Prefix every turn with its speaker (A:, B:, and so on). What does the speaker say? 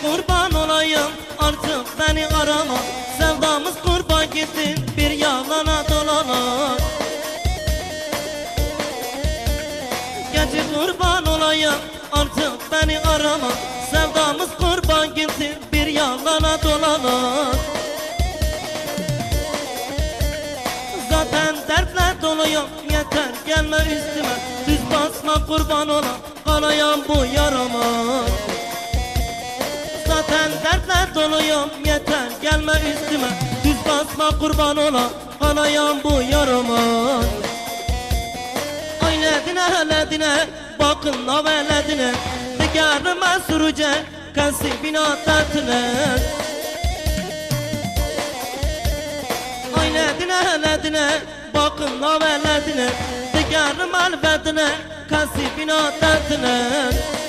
A: kurban olayım artık beni arama. Sevdamız kurban gitti bir yalana dolana. Gece kurban olayım artık beni arama. Sevdamız kurban gitti bir yalana dolana. Zaten dertle doluyum yeter gelme üstüme. Düz basma kurban ola kanayan bu yarama. Zaten dertle doluyum yeter gelme üstüme. Düz basma kurban ola kanayan bu yarama. Ledine bakın naveledine digarime sürecek kasibina dertine. Ay ledine bakın naveledine digarime elbedine kasibina dertine.